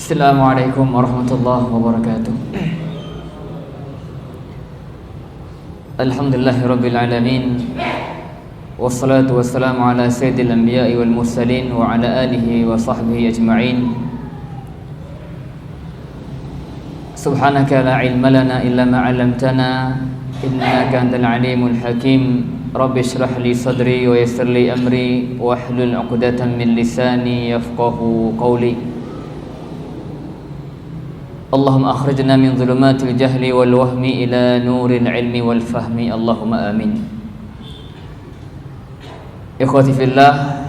Assalamualaikum warahmatullahi wabarakatuh. Alhamdulillahirabbil alamin. Wassalatu wassalamu ala sayyidil anbiya'i wal mursalin wa ala alihi wa sahbihi ajma'in. Subhanaka la ilma lana illa ma 'allamtana innaka antal alimul hakim. Rabbi shrah li sadri wa yassir li amri wahlul 'uqdatam min lisani yafqahu qawli. Allahumma akhrijna min dhulumatil jahli wal wahmi ila nuril ilmi wal fahmi. Allahumma amin. Ikhwati fillah,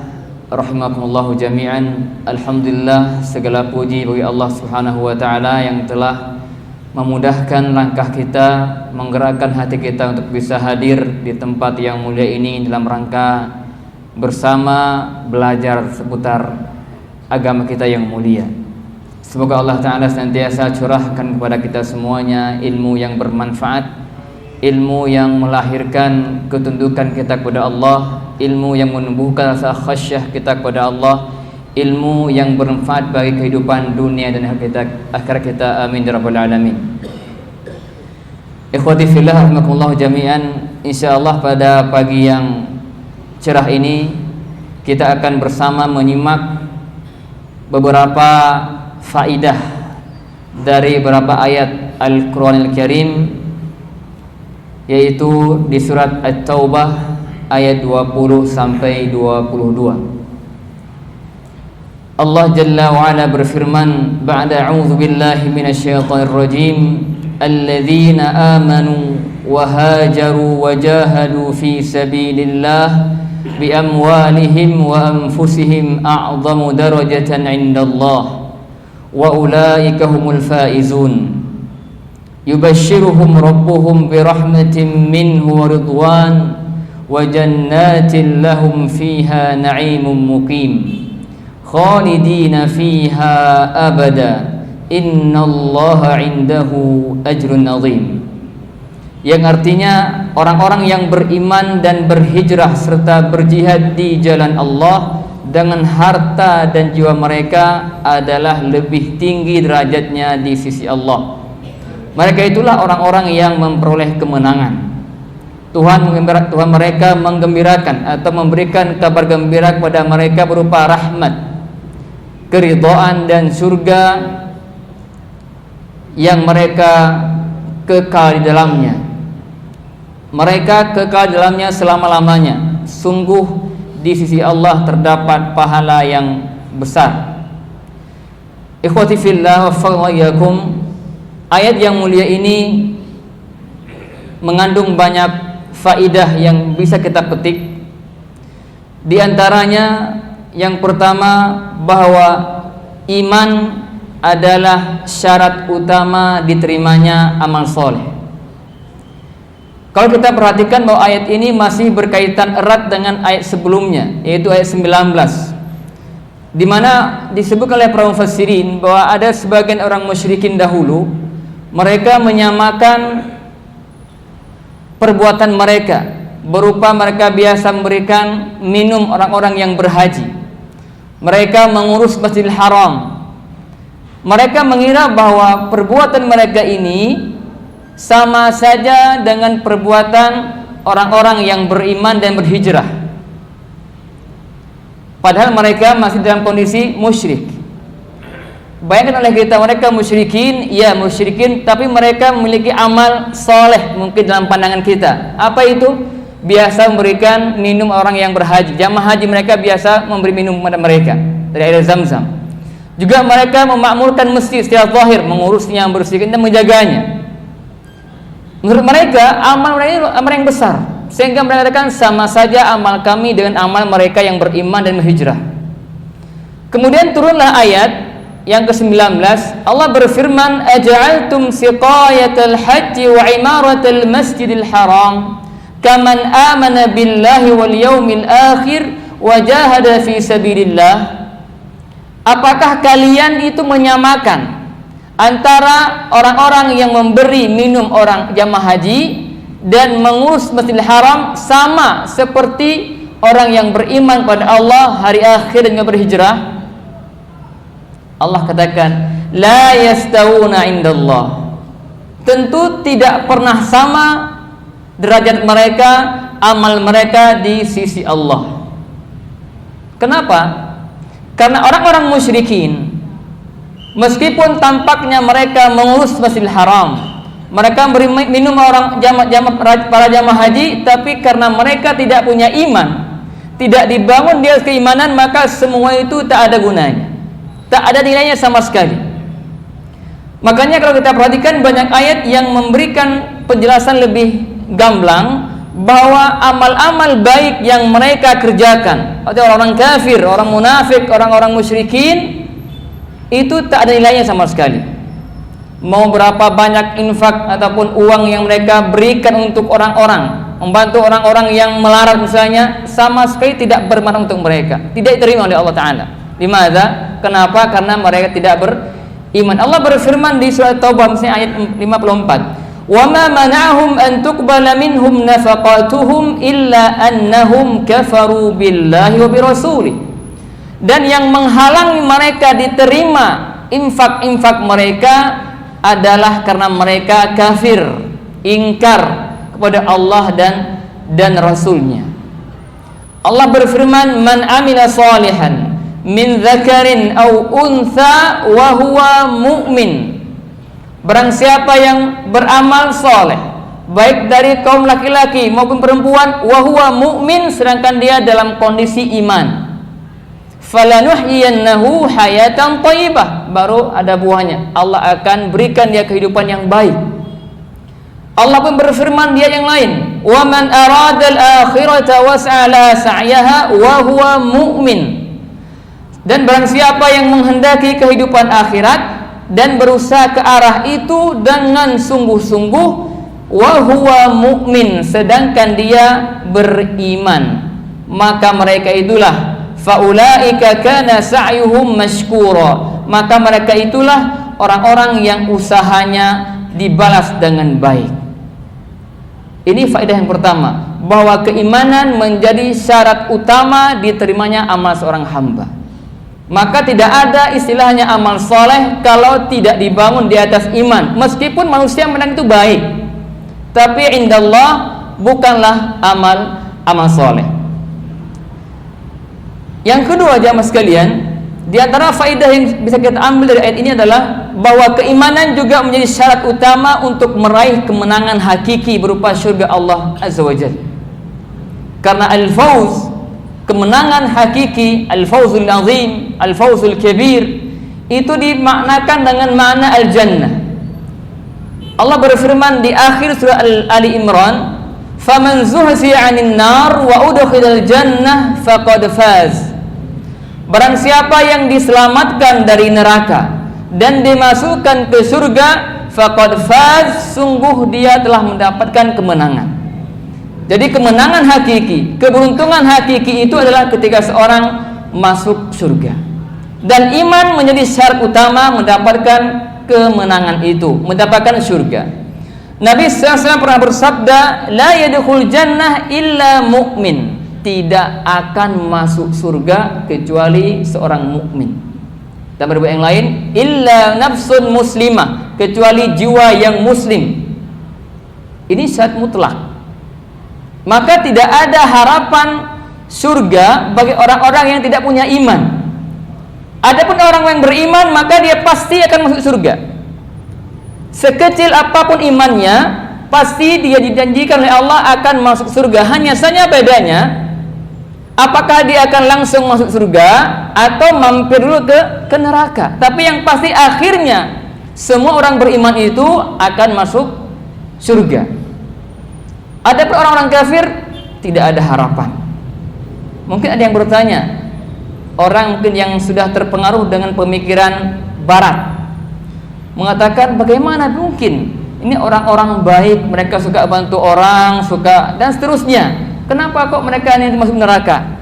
rahimakumullahu jami'an. Alhamdulillah, segala puji bagi Allah Subhanahu wa taala yang telah memudahkan langkah kita, menggerakkan hati kita untuk bisa hadir di tempat yang mulia ini dalam rangka bersama belajar seputar agama kita yang mulia. Semoga Allah Ta'ala senantiasa curahkan kepada kita semuanya ilmu yang bermanfaat, ilmu yang melahirkan ketundukan kita kepada Allah, ilmu yang menumbuhkan rasa khasyah kita kepada Allah, ilmu yang bermanfaat bagi kehidupan dunia dan akhirat kita. Amin ya rabbal alamin. Ikhwati fillah rahimakumullah jami'an. Insyaallah pada pagi yang cerah ini kita akan bersama menyimak beberapa faidah dari beberapa ayat Al-Quranil Karim, yaitu di surat At-Taubah ayat 20 sampai 22. Allah Jalla wa Ala berfirman, ba'da a'udzu billahi minasyaitonir rajim, alladzina amanu wa hajaru wa jahadu fi sabilillah bi amwalihim wa anfusihim a'zamu darajatan 'indallah wa ulaika humul faizun. Yubashshiruhum rabbuhum bi rahmatin minhu wa ridwan wa jannatin lahum fiha na'imun muqim khalidina fiha abada innallaha 'indahu ajrun 'azim. Yang artinya orang-orang yang beriman dan berhijrah serta berjihad di jalan Allah dengan harta dan jiwa mereka adalah lebih tinggi derajatnya di sisi Allah. Mereka itulah orang-orang yang memperoleh kemenangan. Tuhan mereka menggembirakan atau memberikan kabar gembira kepada mereka berupa rahmat, keridhaan dan surga yang mereka kekal di dalamnya. Mereka kekal di dalamnya selama-lamanya. Sungguh di sisi Allah terdapat pahala yang besar. Ikhwati fillah wa fadlayakum, ayat yang mulia ini mengandung banyak faidah yang bisa kita petik. Di antaranya yang pertama, bahwa iman adalah syarat utama diterimanya amal soleh. Kalau kita perhatikan bahwa ayat ini masih berkaitan erat dengan ayat sebelumnya, yaitu ayat 19, di mana disebut oleh para mufassirin bahwa ada sebagian orang musyrikin dahulu, mereka menyamakan perbuatan mereka berupa mereka biasa memberikan minum orang-orang yang berhaji, mereka mengurus Masjidil Haram. Mereka mengira bahwa perbuatan mereka ini sama saja dengan perbuatan orang-orang yang beriman dan berhijrah, padahal mereka masih dalam kondisi musyrik. Bayangkan oleh kita, mereka musyrikin, ya musyrikin, tapi mereka memiliki amal soleh mungkin dalam pandangan kita. Apa itu? Biasa memberikan minum orang yang berhaji. Jamaah haji mereka biasa memberi minum kepada mereka dari air Zam-Zam. Juga mereka memakmurkan masjid secara zahir, mengurusnya, membersihkan dan menjaganya. Menurut mereka amal mereka ini amal yang besar, sehingga mereka katakan sama saja amal kami dengan amal mereka yang beriman dan berhijrah. Kemudian turunlah ayat yang ke-19. Allah berfirman, aja'altum siqayatal hajji wa imaratal masjidil haram kaman amana billahi wal yaumil akhir wa jahada fi sabilillah. Apakah kalian itu menyamakan antara orang-orang yang memberi minum orang jamaah haji dan mengurus Masjidil Haram sama seperti orang yang beriman pada Allah, hari akhir dan berhijrah? Allah katakan, la yastawuna indallah. Tentu tidak pernah sama derajat mereka, amal mereka di sisi Allah. Kenapa? Karena orang-orang musyrikin, meskipun tampaknya mereka mengurus Masjidil Haram, mereka beri minum para jamaah haji, tapi karena mereka tidak punya iman, tidak dibangun dia keimanan, maka semua itu tak ada gunanya, tak ada nilainya sama sekali. Makanya kalau kita perhatikan banyak ayat yang memberikan penjelasan lebih gamblang bahwa amal-amal baik yang mereka kerjakan, atau orang kafir, orang munafik, orang-orang musyrikin, itu tak ada nilainya sama sekali. Mau berapa banyak infak ataupun uang yang mereka berikan untuk orang-orang, membantu orang-orang yang melarat misalnya, sama sekali tidak bermanfaat untuk mereka, tidak diterima oleh Allah Ta'ala. Limadha? Kenapa? Karena mereka tidak beriman. Allah berfirman di surat Taubah misalnya ayat 54, وَمَا مَنَعَهُمْ أَن تُقْبَلَ مِنْهُمْ نَفَقَاتُهُمْ إِلَّا أَنَّهُمْ كَفَرُوا بِاللَّهِ وَبِرَسُولِهِ. Dan yang menghalangi mereka diterima infak-infak mereka adalah karena mereka kafir, ingkar kepada Allah dan Rasulnya. Allah berfirman, "Man amila salihan min dzakarin aw untha wa huwa mu'min." Barang siapa yang beramal soleh, baik dari kaum laki-laki maupun perempuan, wa huwa mu'min, sedangkan dia dalam kondisi iman, falanuhyiyannahu hayatan thayyibah, baru ada buahnya, Allah akan berikan dia kehidupan yang baik. Allah pun berfirman dia yang lain, wa man aradal akhirata was'a la sa'yaha wa huwa mu'min. Dan barang siapa yang menghendaki kehidupan akhirat dan berusaha ke arah itu dengan sungguh-sungguh, wa huwa mu'min, sedangkan dia beriman, maka mereka itulah faulaika kana sa'yuhum mashkura, maka mereka itulah orang-orang yang usahanya dibalas dengan baik. Ini faedah yang pertama, bahwa keimanan menjadi syarat utama diterimanya amal seorang hamba. Maka tidak ada istilahnya amal soleh kalau tidak dibangun di atas iman. Meskipun manusia menang itu baik, tapi indallah bukanlah amal soleh. Yang kedua jamaah sekalian, di antara faedah yang bisa kita ambil dari ayat ini adalah bahwa keimanan juga menjadi syarat utama untuk meraih kemenangan hakiki berupa syurga Allah Azza wa Jalla. Karena al-fawz, kemenangan hakiki, al-fawzul azim, al-fawzul kabir, itu dimaknakan dengan makna al-jannah. Allah berfirman di akhir surah Ali Imran, "Faman zuhziya 'anil nar wa udkhilal jannah faqad faz." Barang siapa yang diselamatkan dari neraka dan dimasukkan ke surga, faqad faz, sungguh dia telah mendapatkan kemenangan. Jadi kemenangan hakiki, keberuntungan hakiki itu adalah ketika seorang masuk surga. Dan iman menjadi syarat utama mendapatkan kemenangan itu, mendapatkan surga. Nabi SAW pernah bersabda, "La yadkhul jannah illa mu'min." Tidak akan masuk surga kecuali seorang mukmin. Dan berbeda yang lain, "Illa nafsun muslimah," kecuali jiwa yang muslim. Ini syarat mutlak. Maka tidak ada harapan surga bagi orang-orang yang tidak punya iman. Adapun orang yang beriman, maka dia pasti akan masuk surga. Sekecil apapun imannya, pasti dia dijanjikan oleh Allah akan masuk surga. Hanya saja bedanya, apakah dia akan langsung masuk surga atau mampir dulu ke neraka. Tapi yang pasti akhirnya semua orang beriman itu akan masuk surga. Adapun orang-orang kafir tidak ada harapan. Mungkin ada yang bertanya, orang mungkin yang sudah terpengaruh dengan pemikiran barat, mengatakan bagaimana mungkin ini orang-orang baik, mereka suka bantu orang, suka dan seterusnya, kenapa kok mereka ini masuk neraka?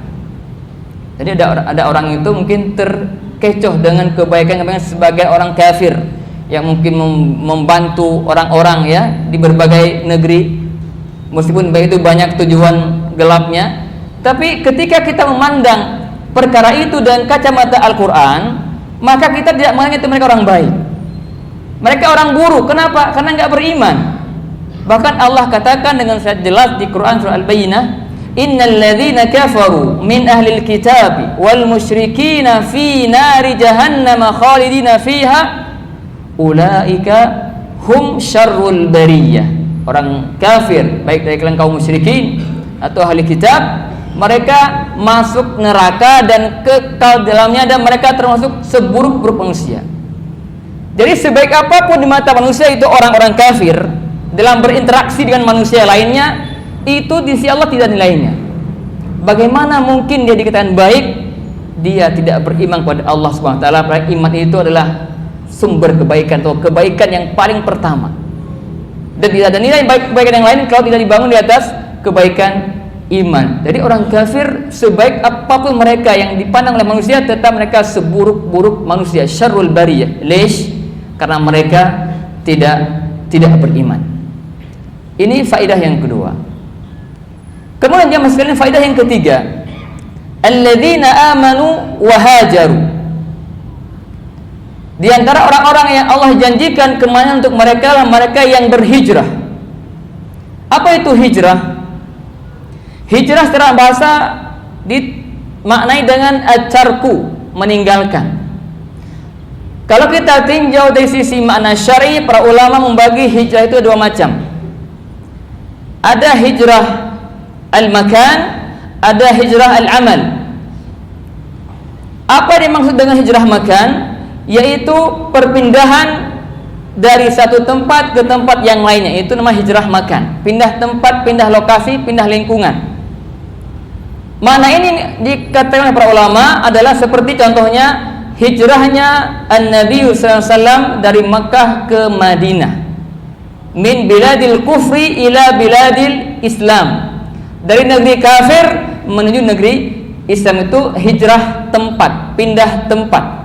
Jadi ada orang itu mungkin terkecoh dengan kebaikan sebagai orang kafir yang mungkin membantu orang-orang ya di berbagai negeri. Meskipun begitu banyak tujuan gelapnya, tapi ketika kita memandang perkara itu dengan kacamata Al-Quran, maka kita tidak menganggap mereka orang baik. Mereka orang buruk. Kenapa? Karena nggak beriman. Bahkan Allah katakan dengan sangat jelas di Quran surah Al-Bayyinah, innal ladzina kafaru min ahlil kitabi wal musyrikina fi nari jahannam khalidina fiha ulaika hum syarrul bariyah. Orang kafir baik dari kalangan kaum musyrikin atau ahli kitab, mereka masuk neraka dan kekal dalamnya, dan mereka termasuk seburuk-buruk manusia. Jadi sebaik apapun di mata manusia itu orang-orang kafir dalam berinteraksi dengan manusia lainnya, itu di sisi Allah tidak nilainya. Bagaimana mungkin dia dikatakan baik, dia tidak beriman kepada Allah Subhanahu wa taala? Padahal iman itu adalah sumber kebaikan atau kebaikan yang paling pertama. Dan tidak ada nilai baik kebaikan yang lain kalau tidak dibangun di atas kebaikan iman. Jadi orang kafir sebaik apapun mereka yang dipandang oleh manusia, tetap mereka seburuk-buruk manusia, syarrul bariyah. Lish? Karena mereka tidak beriman. Ini faedah yang kedua. Kemudian jemaah sekalian, faedah yang ketiga, alladzina amanu wa hajaru. Di antara orang-orang yang Allah janjikan kemenangan untuk mereka yang berhijrah. Apa itu hijrah? Hijrah secara bahasa dimaknai dengan acarku, meninggalkan. Kalau kita tinjau dari sisi makna syar'i, para ulama membagi hijrah itu dua macam. Ada hijrah al-makan, ada hijrah al-amal. Apa yang dimaksud dengan hijrah makan? Yaitu perpindahan dari satu tempat ke tempat yang lainnya. Itu nama hijrah makan. Pindah tempat, pindah lokasi, pindah lingkungan. Makna ini dikatakan oleh para ulama adalah seperti contohnya hijrahnya An-Nabi SAW dari Makkah ke Madinah, min biladil kufri ila biladil Islam, dari negeri kafir menuju negeri Islam. Itu hijrah tempat, pindah tempat.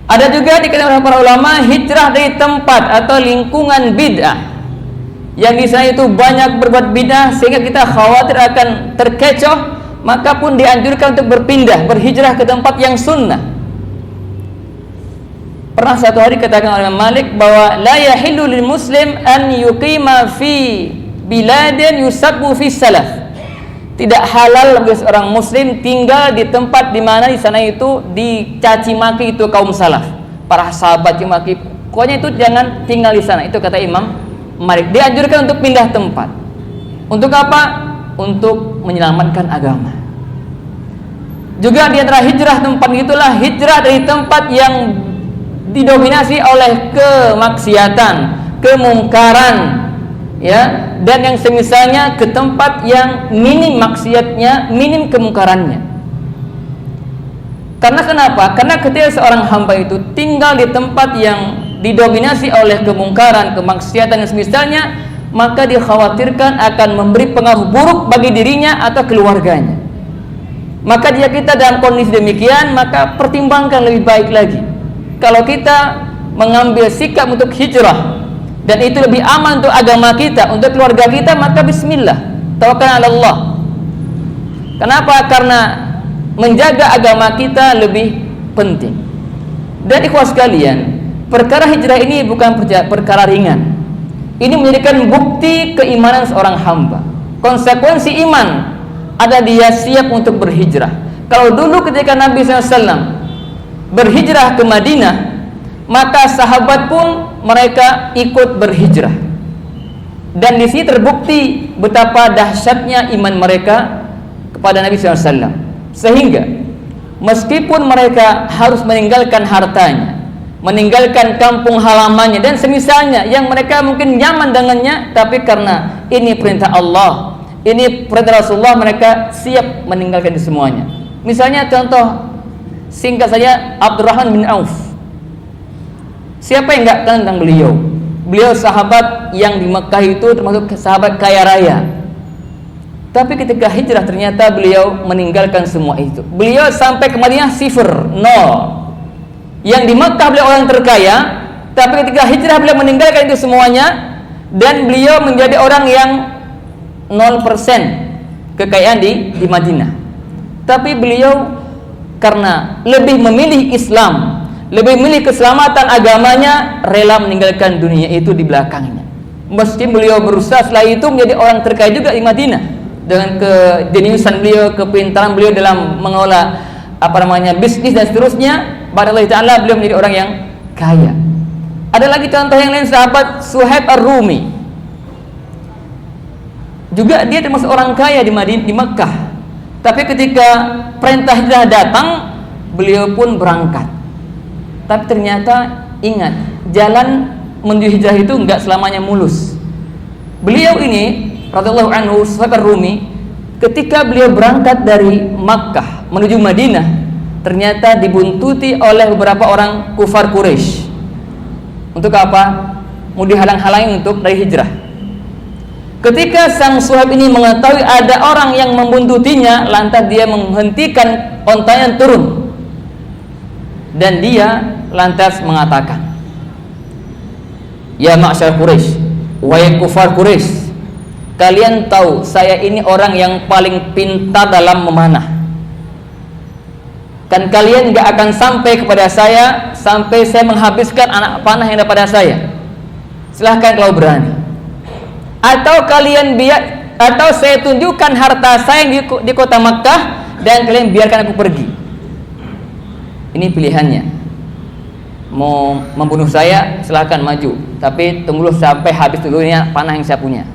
Ada juga dikatakan oleh para ulama hijrah dari tempat atau lingkungan bid'ah, yang di sana itu banyak berbuat bid'ah sehingga kita khawatir akan terkecoh, maka pun dianjurkan untuk berpindah, berhijrah ke tempat yang sunnah. Pernah satu hari katakan oleh Imam Malik bahwa la yahillu lil muslim an yuqima fi biladin yusabbu fi salaf. Tidak halal bagi seorang muslim tinggal di tempat di mana di sana itu dicaci maki itu kaum salaf, para sahabat dimaki. Pokoknya itu jangan tinggal di sana. Itu kata Imam Malik. Dianjurkan untuk pindah tempat. Untuk apa? Untuk menyelamatkan agama. Juga di antara hijrah tempat itulah hijrah dari tempat yang didominasi oleh kemaksiatan, kemungkaran, ya, dan yang semisalnya, ke tempat yang minim maksiatnya, minim kemungkarannya. Karena kenapa? Karena ketika seorang hamba itu tinggal di tempat yang didominasi oleh kemungkaran, kemaksiatan dan semisalnya, maka dikhawatirkan akan memberi pengaruh buruk bagi dirinya atau keluarganya. Maka jika kita dalam kondisi demikian, maka pertimbangkan lebih baik lagi. Kalau kita mengambil sikap untuk hijrah dan itu lebih aman untuk agama kita, untuk keluarga kita, maka bismillah, tawakkal ala Allah. Kenapa? Karena menjaga agama kita lebih penting. Dan ikhwah sekalian, perkara hijrah ini bukan perkara ringan. Ini menjadikan bukti keimanan seorang hamba. Konsekuensi iman ada dia siap untuk berhijrah. Kalau dulu ketika Nabi SAW berhijrah ke Madinah, maka sahabat pun mereka ikut berhijrah. Dan di sini terbukti betapa dahsyatnya iman mereka kepada Nabi SAW. Sehingga meskipun mereka harus meninggalkan hartanya, meninggalkan kampung halamannya dan semisalnya yang mereka mungkin nyaman dengannya, tapi karena ini perintah Allah, ini perintah Rasulullah, mereka siap meninggalkan semuanya. Misalnya contoh singkat saja, Abdurrahman bin Auf. Siapa yang enggak kenal tentang beliau? Beliau sahabat yang di Mekah itu termasuk sahabat kaya raya. Tapi ketika hijrah ternyata beliau meninggalkan semua itu. Beliau sampai ke Madinah sifir, nol. Yang di Mekah beliau orang terkaya, tapi ketika hijrah beliau meninggalkan itu semuanya, dan beliau menjadi orang yang 0% kekayaan di Madinah. Tapi beliau karena lebih memilih Islam, lebih milih keselamatan agamanya, rela meninggalkan dunia itu di belakangnya. Meski beliau berusaha setelah itu menjadi orang terkaya juga di Madinah dengan kejeniusan beliau, kepintaran beliau dalam mengelola bisnis dan seterusnya. Ba'dallah ta'ala beliau menjadi orang yang kaya. Ada lagi contoh yang lain, sahabat Suhaib Ar-Rumi. Juga dia termasuk orang kaya di Mekah. Tapi ketika perintah hijrah datang, beliau pun berangkat. Tapi ternyata ingat, jalan menuju hijrah itu enggak selamanya mulus. Beliau ini radhiyallahu anhu Suhaib Ar-Rumi, ketika beliau berangkat dari Makkah menuju Madinah, ternyata dibuntuti oleh beberapa orang kufar Quraisy. Untuk apa? Mau dihalang-halangi untuk dari hijrah. Ketika sang Suhaib ini mengetahui ada orang yang membuntutinya, lantas dia menghentikan ontanya turun. Dan dia lantas mengatakan, "Ya ma'syar Quraisy, wahai kufar Quraisy, kalian tahu saya ini orang yang paling pintar dalam memanah. Dan kalian gak akan sampai kepada saya sampai saya menghabiskan anak panah yang ada pada saya. Silahkan kalau berani. Atau saya tunjukkan harta saya di kota Makkah dan kalian biarkan aku pergi. Ini pilihannya. Mau membunuh saya, silahkan maju. Tapi tunggu sampai habis dulunya panah yang saya punya.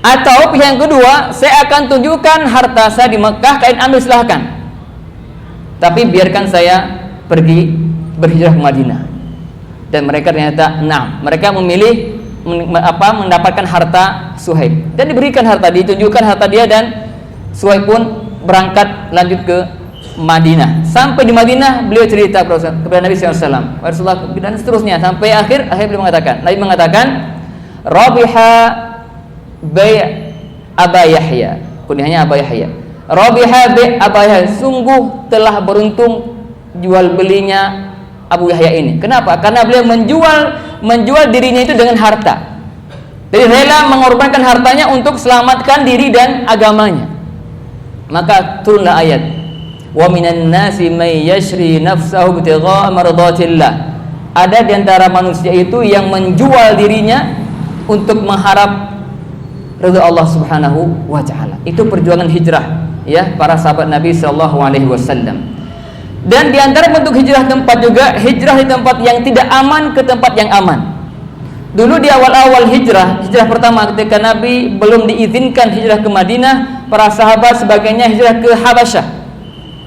Atau pilihan kedua, saya akan tunjukkan harta saya di Makkah, kalian ambil silahkan. Tapi biarkan saya pergi berhijrah ke Madinah." Dan mereka ternyata mereka memilih mendapatkan harta Suhaib dan diberikan harta, ditunjukkan harta dia, dan Suhaib pun berangkat lanjut ke Madinah. Sampai di Madinah beliau cerita kepada Nabi SAW, Rasulullah, dan seterusnya sampai akhir Nabi mengatakan Rabiha bai' Aba Yahya, kunyahnya Aba Yahya, Rabiha bai' Aba Yahya, sungguh telah beruntung jual belinya Abu Yahya ini. Kenapa? Karena beliau menjual dirinya itu dengan harta. Jadi rela mengorbankan hartanya untuk selamatkan diri dan agamanya. Maka turunlah ayat, "Wa minan nasi may yashri nafsahu ibtigha'a mardatillah." Ada di antara manusia itu yang menjual dirinya untuk mengharap ridha Allah Subhanahu wa taala. Itu perjuangan hijrah ya para sahabat Nabi sallallahu alaihi wasallam. Dan di antara bentuk hijrah tempat juga, hijrah di tempat yang tidak aman ke tempat yang aman. Dulu di awal-awal hijrah pertama ketika Nabi belum diizinkan hijrah ke Madinah, para sahabat sebagainya hijrah ke Habasyah.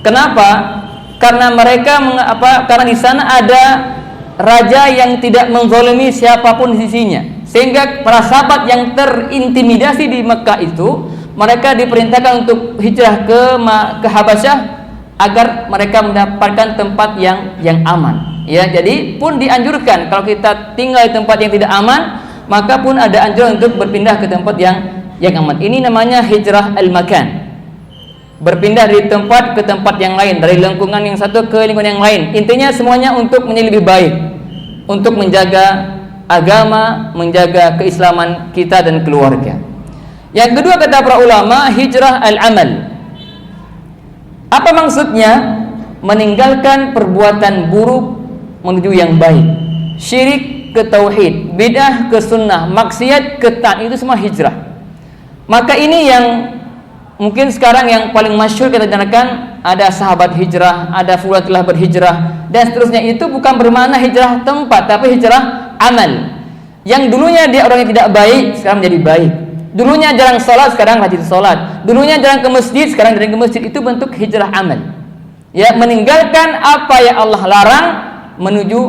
Kenapa? Karena mereka karena di sana ada raja yang tidak menzalimi siapapun di sisinya. Sehingga para sahabat yang terintimidasi di Mekah itu, mereka diperintahkan untuk hijrah ke Habasyah agar mereka mendapatkan tempat yang aman. Ya, jadi pun dianjurkan kalau kita tinggal di tempat yang tidak aman, maka pun ada anjuran untuk berpindah ke tempat yang aman. Ini namanya hijrah al-makan. Berpindah dari tempat ke tempat yang lain, dari lingkungan yang satu ke lingkungan yang lain. Intinya semuanya untuk menjadi lebih baik, untuk menjaga agama, menjaga keislaman kita dan keluarga. Yang kedua kata para ulama, hijrah al-amal. Apa maksudnya? Meninggalkan perbuatan buruk menuju yang baik. Syirik ke tauhid, bid'ah ke sunnah, maksiat ke taat, itu semua hijrah. Maka ini yang mungkin sekarang yang paling masyhur kita dengarkan, ada sahabat hijrah, ada fulan telah berhijrah, dan seterusnya. Itu bukan bermakna hijrah tempat, tapi hijrah amal. Yang dulunya dia orang yang tidak baik, sekarang menjadi baik. Dulunya jarang sholat, sekarang rajin sholat. Dulunya jarang ke masjid, sekarang jarang ke masjid. Itu bentuk hijrah amal. Ya, meninggalkan apa yang Allah larang menuju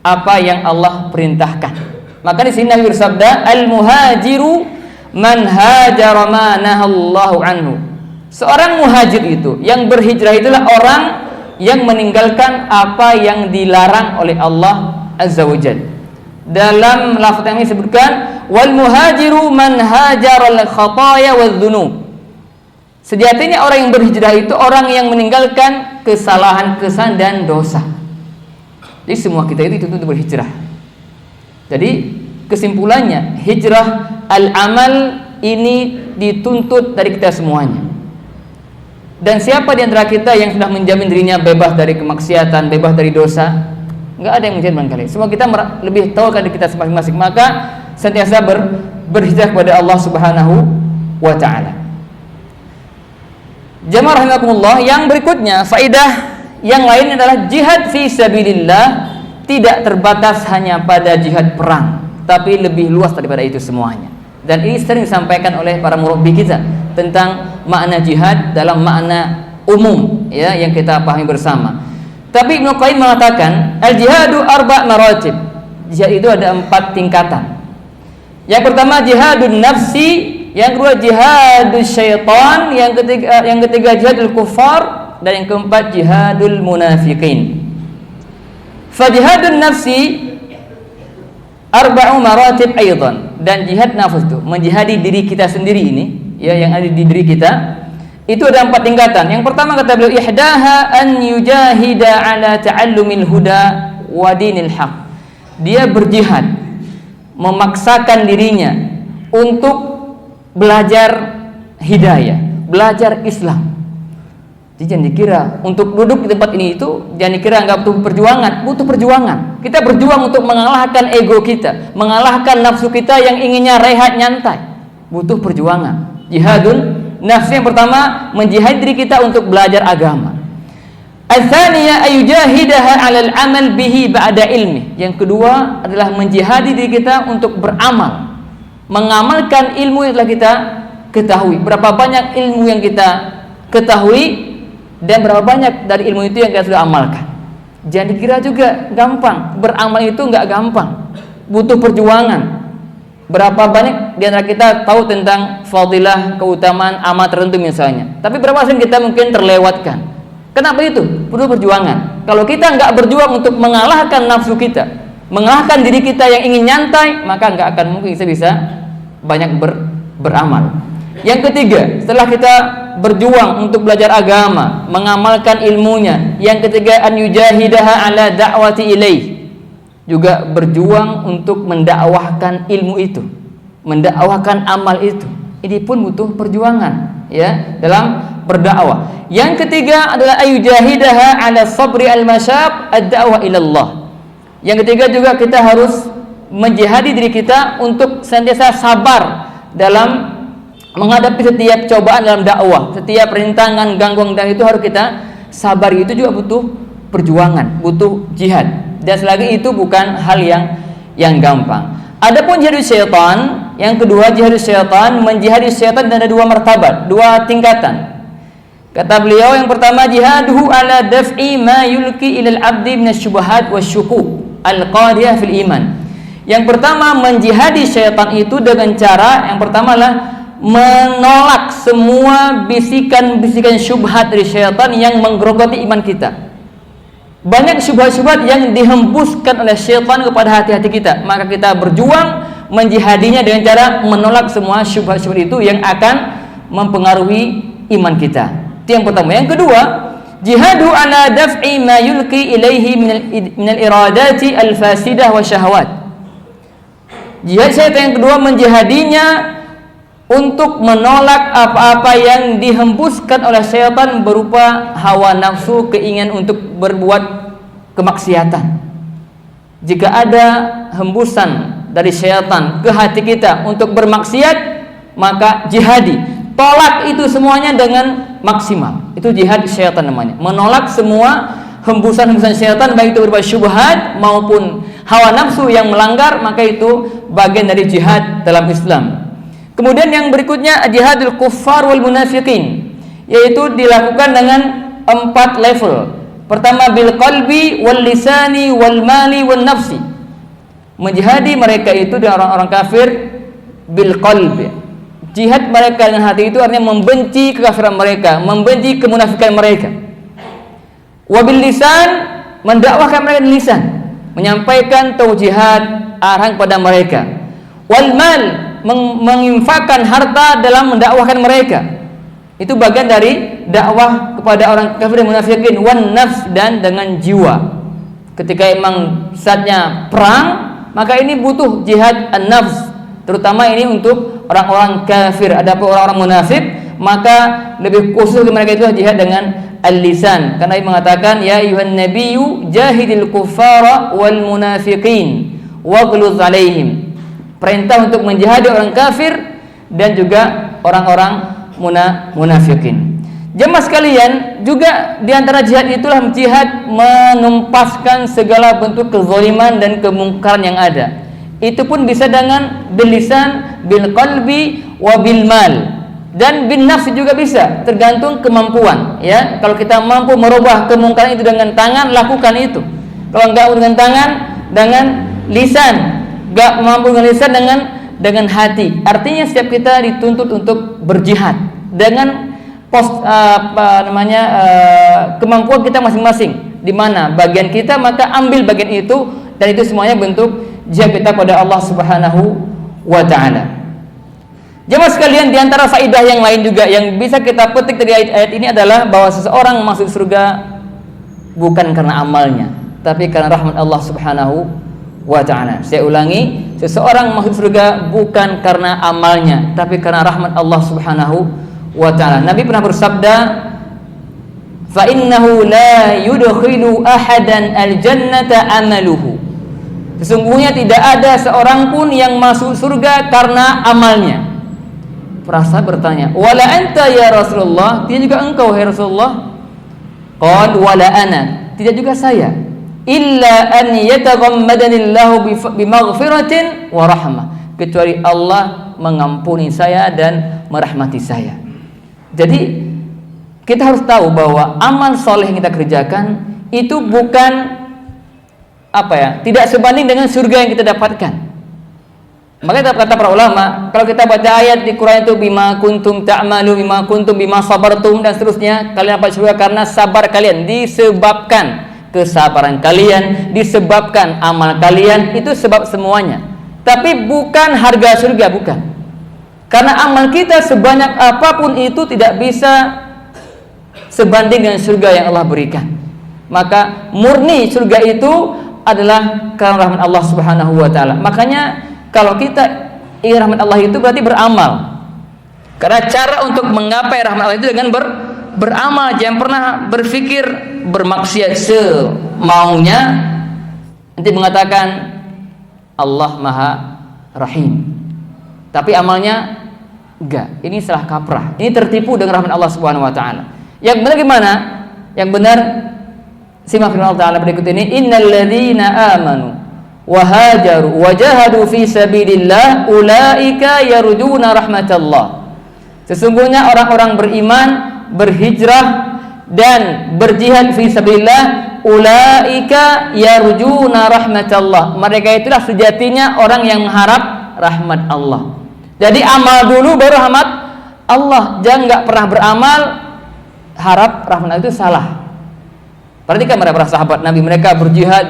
apa yang Allah perintahkan. Maka di sini Nabi bersabda, "Al-muhajiru man hajara ma nahallahu anhu." Seorang muhajir itu, yang berhijrah itulah orang yang meninggalkan apa yang dilarang oleh Allah Azza wa Jalla. Dalam lafaz yang ini disebutkan, "Wal muhajiru man hajara al-khataya wadh-dhunub." Sejatinya orang yang berhijrah itu orang yang meninggalkan kesalahan dan dosa. Jadi semua kita itu dituntut untuk berhijrah. Jadi kesimpulannya, hijrah al-amal ini dituntut dari kita semuanya. Dan siapa di antara kita yang sudah menjamin dirinya bebas dari kemaksiatan, bebas dari dosa? Enggak ada yang menjamin barangkali. Semua kita lebih tahu kan kita masing-masing. Maka sentiasa berhijrah kepada Allah Subhanahu wa taala. Jamaah rahimakumullah, yang berikutnya faedah yang lain adalah jihad fi sabilillah tidak terbatas hanya pada jihad perang, tapi lebih luas daripada itu semuanya. Dan ini sering disampaikan oleh para murabbi kita tentang makna jihad dalam makna umum ya yang kita pahami bersama. Tapi Ibnu Qayyim mengatakan al-jihadu arba' maratib. Jihad itu ada 4 tingkatan. Yang pertama jihadun nafsi, yang kedua jihadul syaitan, yang ketiga jihadul kufar, dan yang keempat jihadul munafiqin. Fa jihadun nafsi arba'u maratib aidan, dan jihad nafs itu menjihadi diri kita sendiri ini ya yang ada di diri kita itu ada 4 tingkatan. Yang pertama kata beliau ihdaha an yujahida ala ta'allumil huda wa dinil haq. Dia berjihad memaksakan dirinya untuk belajar hidayah, belajar Islam. Jadi jangan dikira untuk duduk di tempat ini itu jangan dikira enggak butuh perjuangan, butuh perjuangan. Kita berjuang untuk mengalahkan ego kita, mengalahkan nafsu kita yang inginnya rehat nyantai. Butuh perjuangan. Jihadun nafsi yang pertama menjihad diri kita untuk belajar agama. Ats-tsaniyah ayujahidaha 'alal 'amal bihi ba'da ilmi. Yang kedua adalah menjihadi diri kita untuk beramal, mengamalkan ilmu yang telah kita ketahui. Berapa banyak ilmu yang kita ketahui dan berapa banyak dari ilmu itu yang kita sudah amalkan. Jangan dikira juga gampang. Beramal itu enggak gampang, butuh perjuangan. Berapa banyak di antara kita tahu tentang fadilah, keutamaan amal tertentu misalnya, tapi berapa sering kita mungkin terlewatkan. Kenapa itu? Perlu perjuangan. Kalau kita enggak berjuang untuk mengalahkan nafsu kita, mengalahkan diri kita yang ingin nyantai, maka enggak akan mungkin kita bisa banyak beramal. Yang ketiga, setelah kita berjuang untuk belajar agama, mengamalkan ilmunya, yang ketiga an yujahidaha ala da'wati ilaih, juga berjuang untuk mendakwahkan ilmu itu, mendakwahkan amal itu. Ini pun butuh perjuangan ya dalam berdakwah. Yang ketiga adalah ayujahidaha ala sabri al-masyaq ad-da'wah ila Allah. Yang ketiga juga kita harus menjihadi diri kita untuk senantiasa sabar dalam menghadapi setiap cobaan dalam dakwah, setiap rintangan, gangguan, dan itu harus kita sabar. Itu juga butuh perjuangan, butuh jihad. Dan selagi itu bukan hal yang gampang. Adapun jihad syaitan, yang kedua jihad syaitan, menjihadi syaitan dan ada 2 martabat, 2 tingkatan. Kata beliau yang pertama jihaduhu ala daf'i ma yulki ilal abdi minasyubuhat wasyukuk al-qadiyah fil iman. Yang pertama menjihadi syaitan itu dengan cara yang pertama adalah menolak semua bisikan-bisikan syubhat dari syaitan yang menggerogoti iman kita. Banyak syubhat-syubhat yang dihembuskan oleh syaitan kepada hati-hati kita, maka kita berjuang menjihadinya dengan cara menolak semua syubhat-syubhat itu yang akan mempengaruhi iman kita. Itu yang pertama. Yang kedua, jihadu ala daf'i ma yulqi ilaihi minal iradati al-fasidah wa syahwat. Jihad syaitan yang kedua menjihadinya untuk menolak apa-apa yang dihembuskan oleh syaitan berupa hawa nafsu, keinginan untuk berbuat kemaksiatan. Jika ada hembusan dari syaitan ke hati kita untuk bermaksiat, maka jihadi, tolak itu semuanya dengan maksimal. Itu jihad syaitan namanya. Menolak semua hembusan-hembusan syaitan, baik itu berupa syubhat maupun hawa nafsu yang melanggar, maka itu bagian dari jihad dalam Islam. Kemudian yang berikutnya jihadul kuffar wal munafiqin, yaitu dilakukan dengan 4 level. Pertama bil qalbi wal lisani wal mali wal nafsi. Menjihadi mereka itu dengan orang-orang kafir bil qalbi. Jihad mereka dengan hati itu artinya membenci kekafiran mereka, membenci kemunafikan mereka. Wabil lisan, mendakwahkan mereka dengan lisan, menyampaikan taujihat, arahan kepada mereka. Wal mal, menginfakkan harta dalam mendakwahkan mereka. Itu bagian dari dakwah kepada orang kafir dan munafikin. Wan nafs, dan dengan jiwa. Ketika emang saatnya perang, maka ini butuh jihad an-nafs, terutama ini untuk orang-orang kafir. Adapun orang-orang munafik, maka lebih khusus mereka itu jihad dengan al-lisan, karena Nabi mengatakan ya ayuhan nabiyyu jahidil kuffara wal munafiqin waghluz alaihim. Perintah untuk menjihadi orang kafir dan juga orang-orang munafikin. Jemaah sekalian, juga diantara jihad itulah jihad menumpaskan segala bentuk kezaliman dan kemungkaran yang ada. Itu pun bisa dengan bil lisan, bil qalbi, wa bil mal, dan bin nafs juga bisa, tergantung kemampuan. Ya, kalau kita mampu merubah kemungkaran itu dengan tangan, lakukan itu. Kalau enggak dengan tangan, dengan lisan. Enggak mampu dengan lisan, dengan hati. Artinya setiap kita dituntut untuk berjihad dengan kemampuan kita masing-masing. Di mana bagian kita, maka ambil bagian itu, dan itu semuanya bentuk jihad kita pada Allah Subhanahu wa taala. Jemaah sekalian, di antara faedah yang lain juga yang bisa kita petik dari ayat ini adalah bahwa seseorang masuk surga bukan karena amalnya, tapi karena rahmat Allah Subhanahu wa ta'ala. Saya ulangi, seseorang masuk surga bukan karena amalnya, tapi karena rahmat Allah Subhanahu wa ta'ala. Nabi pernah bersabda, fa innahu la yudkhilu ahadan al-jannata amaluhu. Sesungguhnya tidak ada seorang pun yang masuk surga karena amalnya. Perasa bertanya, wala anta ya Rasulullah? Tidak juga engkau ya Rasulullah? Qal wala ana, tidak juga saya. Illa an yataghammadanillahu bimaghfiratin wa rahmah, kecuali Allah mengampuni saya dan merahmati saya. Jadi kita harus tahu bahwa amal soleh yang kita kerjakan itu bukan tidak sebanding dengan surga yang kita dapatkan. Makanya kata para ulama, kalau kita baca ayat di Quran itu bima kuntum ta'malu, bima kuntum bima sabartum dan seterusnya, kalian dapat surga karena sabar kalian, disebabkan kesabaran kalian, disebabkan amal kalian, itu sebab semuanya. Tapi bukan harga surga, bukan. Karena amal kita sebanyak apapun itu tidak bisa sebanding dengan surga yang Allah berikan. Maka murni surga itu adalah karena rahmat Allah Subhanahu wa taala. Makanya kalau kita ingin rahmat Allah itu berarti beramal. Karena cara untuk menggapai rahmat Allah itu dengan beramal. Jangan pernah berpikir bermaksiat semaunya, nanti mengatakan Allah Maha Rahim, tapi amalnya enggak. Ini salah kaprah. Ini tertipu dengan rahmat Allah Subhanahu wa taala. Yang benar gimana? Yang benar simak firman Allah Taala berikut ini, innal ladzina amanu wa hajaru wa jahadu fi sabilillah ulaika yarjuna rahmatallah. Sesungguhnya orang-orang beriman, berhijrah dan berjihad fi sabilillah, ulaika yarjuna rahmatallah. Mereka itulah sejatinya orang yang mengharap rahmat Allah. Jadi amal dulu baru rahmat Allah. Jangan enggak pernah beramal harap rahmat Allah, itu salah. Perhatikan para sahabat Nabi, mereka berjihad,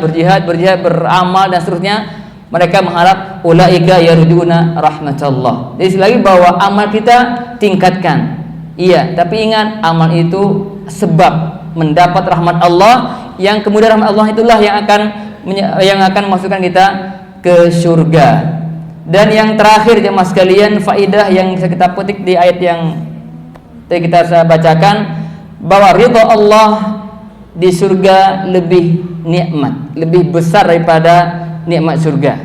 beramal dan seterusnya. Mereka mengharap ulaika yarjuna rahmatullah. Jadi lagi bahwa amal kita tingkatkan. Iya, tapi ingat amal itu sebab mendapat rahmat Allah, yang kemudian rahmat Allah itulah yang akan memasukkan kita ke surga. Dan yang terakhir jemaah sekalian, faedah yang bisa kita petik di ayat yang tadi kita bacakan, bahwa ridha Allah di surga lebih nikmat, lebih besar daripada nikmat surga.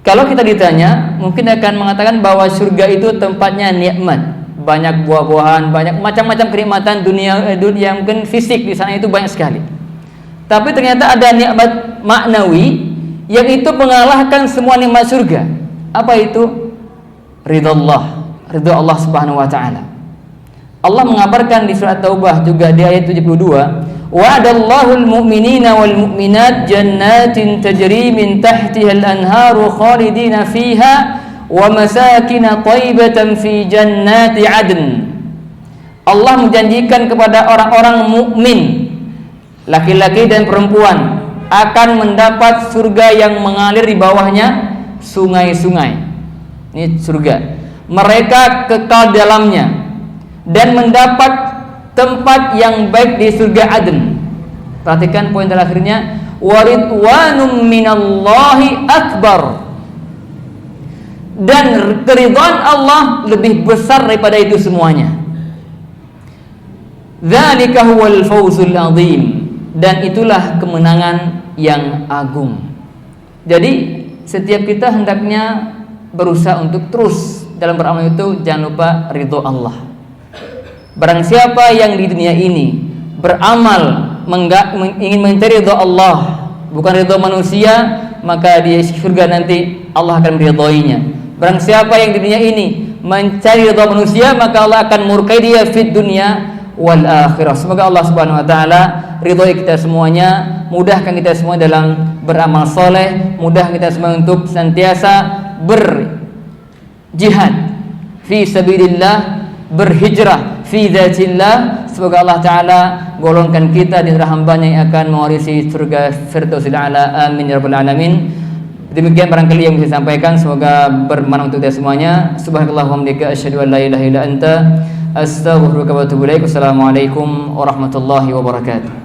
Kalau kita ditanya, mungkin akan mengatakan bahwa surga itu tempatnya nikmat, banyak buah-buahan, banyak macam-macam kenikmatan dunia mungkin fisik di sana itu banyak sekali. Tapi ternyata ada nikmat maknawi yang itu mengalahkan semua nikmat surga. Apa itu? Ridha Allah Subhanahu wa taala. Allah mengabarkan di surat Taubah juga di ayat 72, wa'adallahu al-mu'minina wal mu'minat jannatin tajri min tahtiha al-anharu khalidina fiha wa masakin thayyibatan fi jannati 'adn. Allah menjanjikan kepada orang-orang mukmin, laki-laki dan perempuan, akan mendapat surga yang mengalir di bawahnya sungai-sungai. Ini surga. Mereka kekal dalamnya dan mendapat tempat yang baik di surga Aden. Perhatikan poin terakhirnya, waridwanum minallahi akbar, dan keridhaan Allah lebih besar daripada itu semuanya. Dzalika huwal fawzul azim, dan itulah kemenangan yang agung. Jadi setiap kita hendaknya berusaha untuk terus dalam beramal itu jangan lupa ridho Allah. Barang siapa yang di dunia ini beramal ingin mencari ridho Allah, bukan ridho manusia, maka di surga nanti Allah akan meridhoinya. Barang siapa yang di dunia ini mencari ridho manusia, maka Allah akan murkai dia fid dunya wal akhirah. Semoga Allah Subhanahu wa taala ridhoi kita semuanya, mudahkan kita semua dalam beramal soleh, mudah kita semua untuk senantiasa berjihad fi sabilillah, berhijrah fi dzatillah. Semoga Allah taala golongkan kita di antara hambanya yang akan mewarisi surga Firdausil A'la. Amin ya rabbal alamin. Demikian barangkali yang bisa sampaikan, semoga bermanfaat untuk kita semuanya. Subhanakallahumma wa bihamdika asyhadu an la ilaha illa anta astaghfiruka wa atubu ilaik. Wassalamualaikum warahmatullahi wabarakatuh.